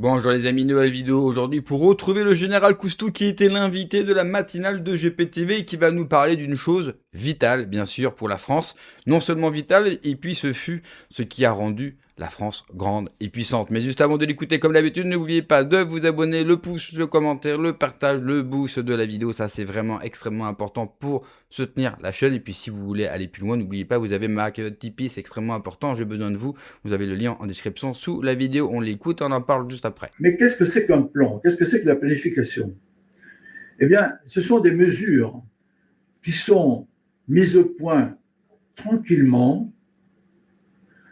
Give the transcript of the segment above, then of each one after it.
Bonjour les amis, nouvelle vidéo aujourd'hui pour retrouver le général Coustou qui était l'invité de la matinale de GPTV et qui va nous parler d'une chose vitale, bien sûr, pour la France. Non seulement vitale, et puis ce fut ce qui a rendu la France grande et puissante. Mais juste avant de l'écouter, comme d'habitude, n'oubliez pas de vous abonner, le pouce, le commentaire, le partage, le boost de la vidéo. Ça, c'est vraiment extrêmement important pour soutenir la chaîne. Et puis si vous voulez aller plus loin, n'oubliez pas, vous avez ma cagnotte Tipeee, c'est extrêmement important, j'ai besoin de vous. Vous avez le lien en description sous la vidéo. On l'écoute, on en parle juste après. Mais qu'est-ce que c'est qu'un plan? Qu'est-ce que c'est que la planification? Eh bien, ce sont des mesures qui sont mises au point tranquillement,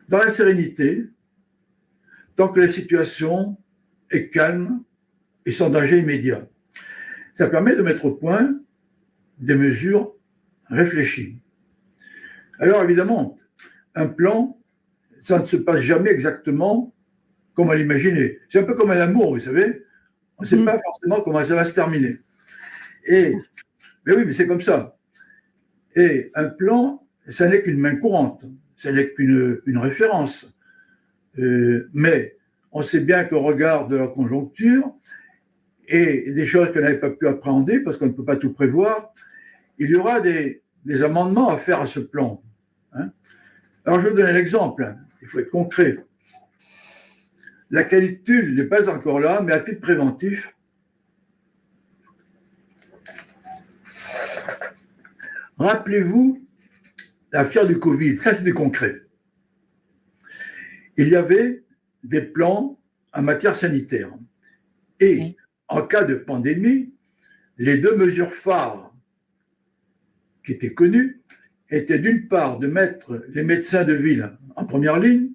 dans la sérénité, tant que la situation est calme et sans danger immédiat. Ça permet de mettre au point des mesures réfléchies. Alors évidemment, un plan, ça ne se passe jamais exactement comme on l'imaginait. C'est un peu comme un amour, vous savez. On ne sait pas forcément comment ça va se terminer. Mais oui, mais c'est comme ça. Et un plan, ça n'est qu'une main courante, ça n'est qu'une référence. Mais on sait bien qu'au regard de la conjoncture et des choses qu'on n'avait pas pu appréhender, parce qu'on ne peut pas tout prévoir, il y aura des amendements à faire à ce plan. Hein. Alors, je vais vous donner l'exemple. Il faut être concret. La canicule n'est pas encore là, mais à titre préventif, rappelez-vous la fièvre du Covid. Ça, c'est du concret. Il y avait des plans en matière sanitaire. Et en cas de pandémie, les deux mesures phares qui étaient connues étaient d'une part de mettre les médecins de ville en première ligne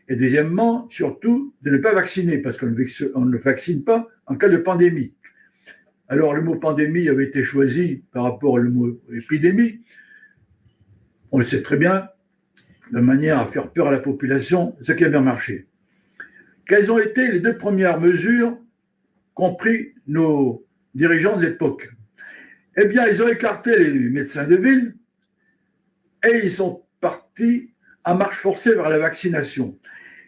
et deuxièmement, surtout, de ne pas vacciner parce qu'on ne vaccine pas en cas de pandémie. Alors, le mot pandémie avait été choisi par rapport au mot épidémie. On le sait très bien, de manière à faire peur à la population, ce qui a bien marché. Quelles ont été les deux premières mesures qu'ont pris nos dirigeants de l'époque? Eh bien, ils ont écarté les médecins de ville et ils sont partis en marche forcée vers la vaccination.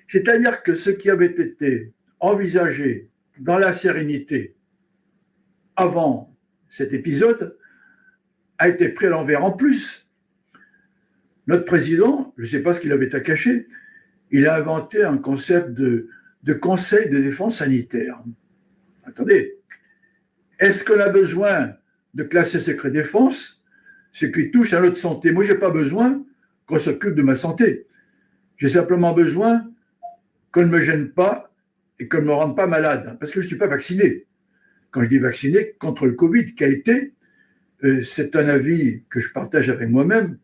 C'est-à-dire que ce qui avait été envisagé dans la sérénité avant cet épisode a été pris à l'envers. En plus, notre président, je ne sais pas ce qu'il avait à cacher, il a inventé un concept de conseil de défense sanitaire. Attendez, est-ce qu'on a besoin de classer secret défense ce qui touche à notre santé? Moi, je n'ai pas besoin qu'on s'occupe de ma santé. J'ai simplement besoin qu'on ne me gêne pas et qu'on ne me rende pas malade, parce que je ne suis pas vacciné. Quand je dis vacciné, contre le Covid, qui a été, c'est un avis que je partage avec moi-même,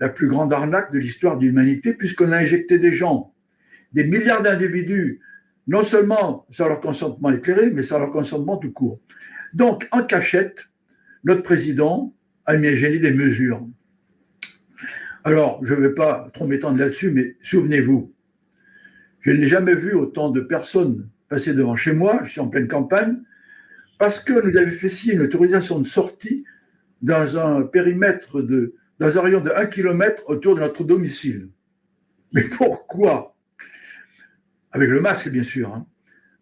la plus grande arnaque de l'histoire de l'humanité, puisqu'on a injecté des gens, des milliards d'individus, non seulement sans leur consentement éclairé, mais sans leur consentement tout court. Donc, en cachette, notre président a mis à gérer des mesures. Alors, je ne vais pas trop m'étendre là-dessus, mais souvenez-vous, je n'ai jamais vu autant de personnes passer devant chez moi, je suis en pleine campagne, parce que nous avions fait signer une autorisation de sortie dans un périmètre dans un rayon de 1 km autour de notre domicile. Mais pourquoi? Avec le masque, bien sûr. Hein.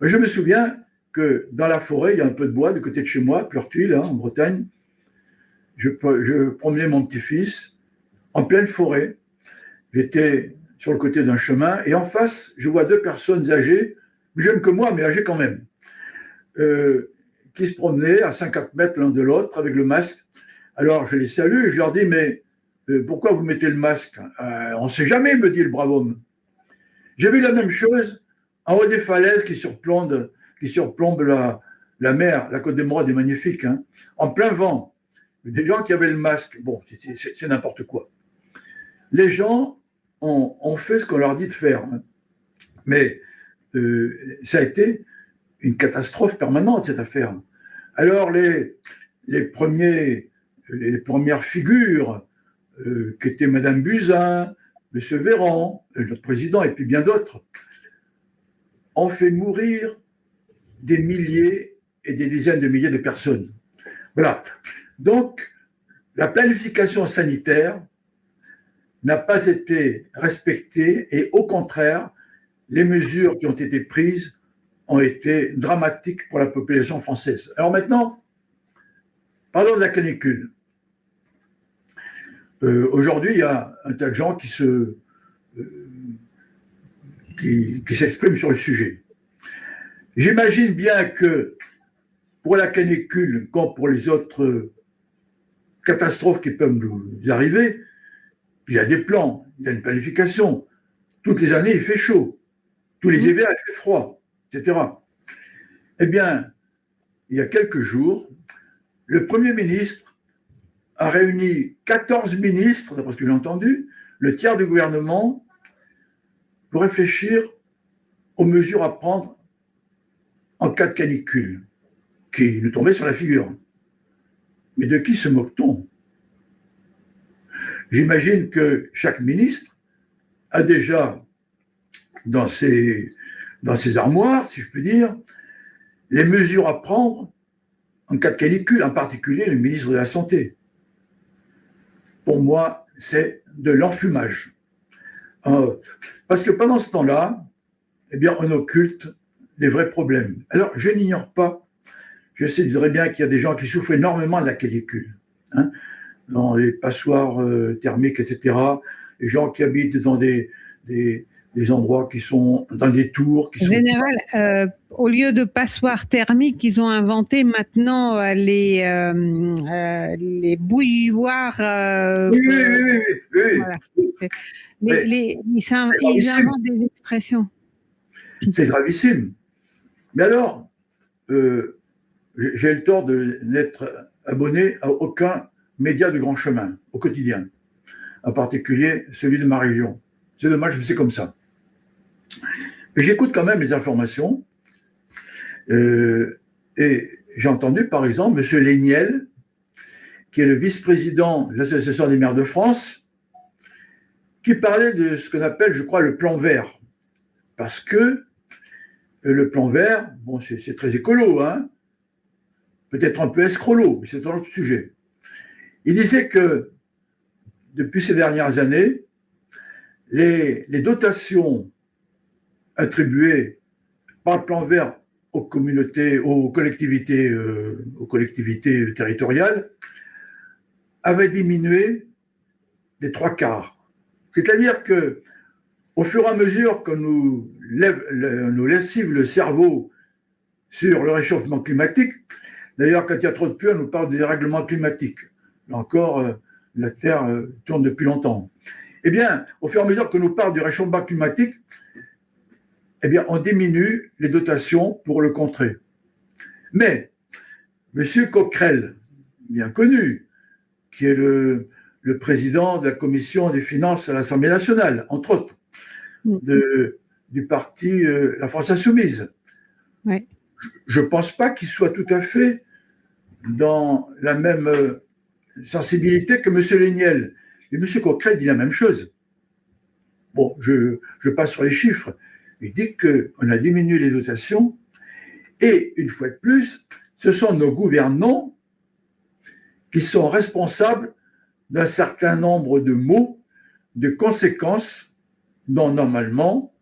Je me souviens que dans la forêt, il y a un peu de bois de côté de chez moi, Pleurtuil, hein, en Bretagne. Je promenais mon petit-fils en pleine forêt. J'étais sur le côté d'un chemin et en face, je vois deux personnes âgées, plus jeunes que moi, mais âgées quand même, qui se promenaient à 50 mètres l'un de l'autre avec le masque. Alors je les salue et je leur dis, mais pourquoi vous mettez le masque? On ne sait jamais, me dit le brave homme. J'ai vu la même chose en haut des falaises qui surplombent la mer. La côte d'Émeraude est magnifique, hein, en plein vent. Des gens qui avaient le masque. Bon, c'est n'importe quoi. Les gens ont fait ce qu'on leur dit de faire. Hein. Mais ça a été une catastrophe permanente, cette affaire. Alors, les premières figures, qui étaient Mme Buzyn, M. Véran, notre président, et puis bien d'autres, ont fait mourir des milliers et des dizaines de milliers de personnes. Voilà. Donc, la planification sanitaire n'a pas été respectée et au contraire, les mesures qui ont été prises ont été dramatiques pour la population française. Alors maintenant, parlons de la canicule. Aujourd'hui, il y a un tas de gens qui s'expriment sur le sujet. J'imagine bien que pour la canicule, comme pour les autres catastrophes qui peuvent nous arriver, il y a des plans, il y a une planification. Toutes les années, il fait chaud. Tous les hivers, il fait froid, etc. Eh bien, il y a quelques jours, le Premier ministre a réuni 14 ministres, d'après ce que j'ai entendu, le tiers du gouvernement, pour réfléchir aux mesures à prendre en cas de canicule, qui nous tombait sur la figure. Mais de qui se moque-t-on? J'imagine que chaque ministre a déjà dans ses armoires, si je puis dire, les mesures à prendre en cas de canicule, en particulier le ministre de la Santé. Pour moi, c'est de l'enfumage. Parce que pendant ce temps-là, eh bien, on occulte les vrais problèmes. Alors, je n'ignore pas, je sais très bien qu'il y a des gens qui souffrent énormément de la canicule, hein, dans les passoires thermiques, etc. Les gens qui habitent dans des endroits qui sont dans des tours. En général, au lieu de passoires thermiques, ils ont inventé maintenant les bouilloires. Oui. Voilà. Mais ils inventent des expressions. C'est gravissime. Mais alors, j'ai le tort de n'être abonné à aucun média de grand chemin au quotidien, en particulier celui de ma région. C'est dommage, mais c'est comme ça. Mais j'écoute quand même les informations et j'ai entendu par exemple M. Léniel, qui est le vice-président de l'Association des maires de France, qui parlait de ce qu'on appelle, je crois, le plan vert. Parce que le plan vert, bon, c'est très écolo, hein, peut-être un peu escrolo, mais c'est un autre sujet. Il disait que depuis ces dernières années, les dotations attribuées par le plan vert aux collectivités territoriales avaient diminué des 3/4. C'est-à-dire que, au fur et à mesure que nous lessive le cerveau sur le réchauffement climatique, d'ailleurs, quand il y a trop de pluie, on nous parle des dérèglements climatiques. Là encore, la Terre tourne depuis longtemps. Eh bien, au fur et à mesure que nous parle du réchauffement climatique, eh bien, on diminue les dotations pour le contrer. Mais, M. Coquerel, bien connu, qui est le président de la commission des finances à l'Assemblée nationale, entre autres, du parti La France Insoumise. Ouais. Je ne pense pas qu'il soit tout à fait dans la même sensibilité que M. Léniel. Et M. Coquerel dit la même chose. Bon, je passe sur les chiffres. Il dit qu'on a diminué les dotations et, une fois de plus, ce sont nos gouvernants qui sont responsables d'un certain nombre de maux, de conséquences dont, normalement,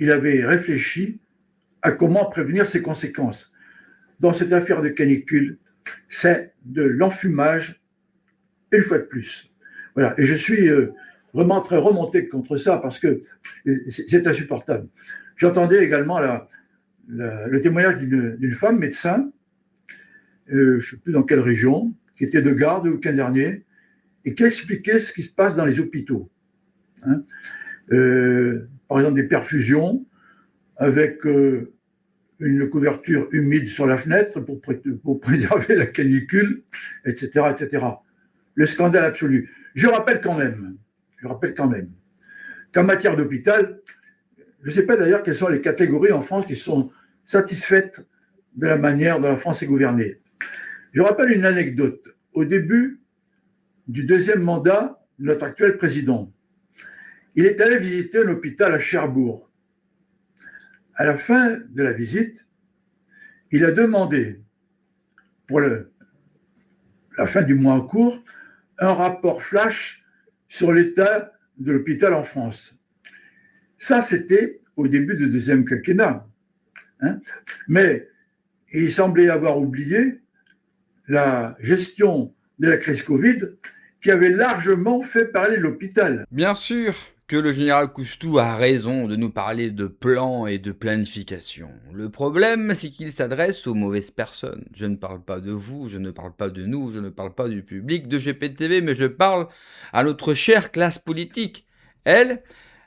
il avait réfléchi à comment prévenir ces conséquences. Dans cette affaire de canicule, c'est de l'enfumage, une fois de plus. Voilà. Et je suis vraiment très remonté contre ça parce que c'est insupportable. J'entendais également le témoignage d'une femme médecin, je ne sais plus dans quelle région, qui était de garde le week-end dernier, et qui expliquait ce qui se passe dans les hôpitaux. Hein. Par exemple, des perfusions avec une couverture humide sur la fenêtre pour préserver la canicule, etc., etc. Le scandale absolu. Je rappelle quand même qu'en matière d'hôpital, je ne sais pas d'ailleurs quelles sont les catégories en France qui sont satisfaites de la manière dont la France est gouvernée. Je rappelle une anecdote. Au début du deuxième mandat de notre actuel président, il est allé visiter un hôpital à Cherbourg. À la fin de la visite, il a demandé, pour la fin du mois en cours, un rapport flash sur l'état de l'hôpital en France. Ça, c'était au début du deuxième quinquennat. hein. Mais il semblait avoir oublié la gestion de la crise Covid qui avait largement fait parler l'hôpital. Bien sûr que le général Coustou a raison de nous parler de plan et de planification. Le problème, c'est qu'il s'adresse aux mauvaises personnes. Je ne parle pas de vous, je ne parle pas de nous, je ne parle pas du public de GPTV, mais je parle à notre chère classe politique. Elle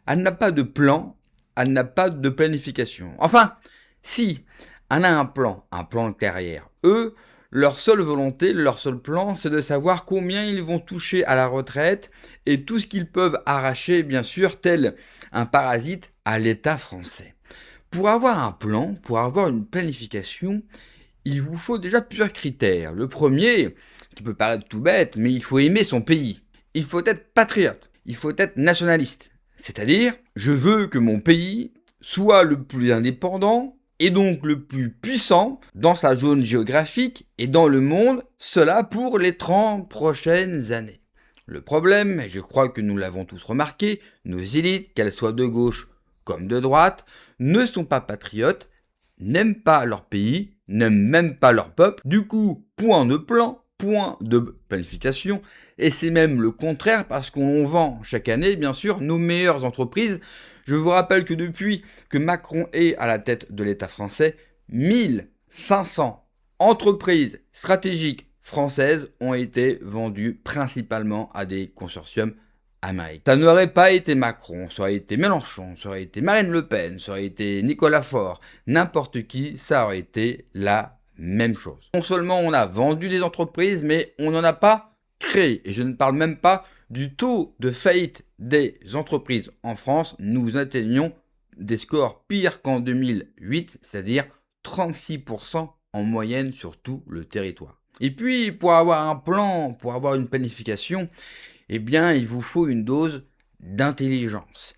n'a pas de plan, elle n'a pas de planification. Enfin, si, elle a un plan de carrière. Eux, leur seule volonté, leur seul plan, c'est de savoir combien ils vont toucher à la retraite et tout ce qu'ils peuvent arracher, bien sûr, tel un parasite à l'État français. Pour avoir un plan, pour avoir une planification, il vous faut déjà plusieurs critères. Le premier, qui peut paraître tout bête, mais il faut aimer son pays. Il faut être patriote, il faut être nationaliste. C'est-à-dire, je veux que mon pays soit le plus indépendant, et donc le plus puissant dans sa zone géographique et dans le monde, cela pour les 30 prochaines années. Le problème, et je crois que nous l'avons tous remarqué, nos élites, qu'elles soient de gauche comme de droite, ne sont pas patriotes, n'aiment pas leur pays, n'aiment même pas leur peuple. Du coup, point de plan, point de planification, et c'est même le contraire parce qu'on vend chaque année, bien sûr, nos meilleures entreprises. Je vous rappelle que depuis que Macron est à la tête de l'État français, 1500 entreprises stratégiques françaises ont été vendues principalement à des consortiums américains. Ça n'aurait pas été Macron, ça aurait été Mélenchon, ça aurait été Marine Le Pen, ça aurait été Nicolas Faure, n'importe qui, ça aurait été la même chose. Non seulement on a vendu des entreprises, mais on n'en a pas créé. Et je ne parle même pas du taux de faillite des entreprises en France. Nous atteignons des scores pires qu'en 2008, c'est-à-dire 36% en moyenne sur tout le territoire. Et puis, pour avoir un plan, pour avoir une planification, eh bien, il vous faut une dose d'intelligence.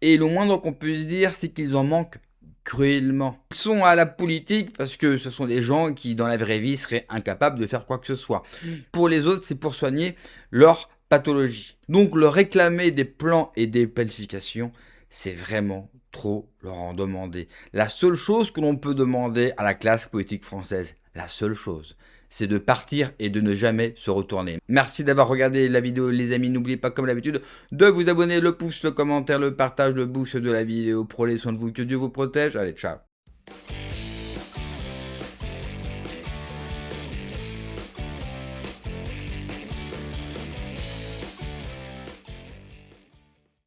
Et le moindre qu'on puisse dire, c'est qu'ils en manquent cruellement. Ils sont à la politique parce que ce sont des gens qui, dans la vraie vie, seraient incapables de faire quoi que ce soit. Pour les autres, c'est pour soigner leur pathologie. Donc, leur réclamer des plans et des planifications, c'est vraiment trop leur en demander. La seule chose que l'on peut demander à la classe politique française, la seule chose, c'est de partir et de ne jamais se retourner. Merci d'avoir regardé la vidéo, les amis. N'oubliez pas, comme d'habitude, de vous abonner, le pouce, le commentaire, le partage, le boost de la vidéo. Prenez soin de vous, que Dieu vous protège. Allez, ciao.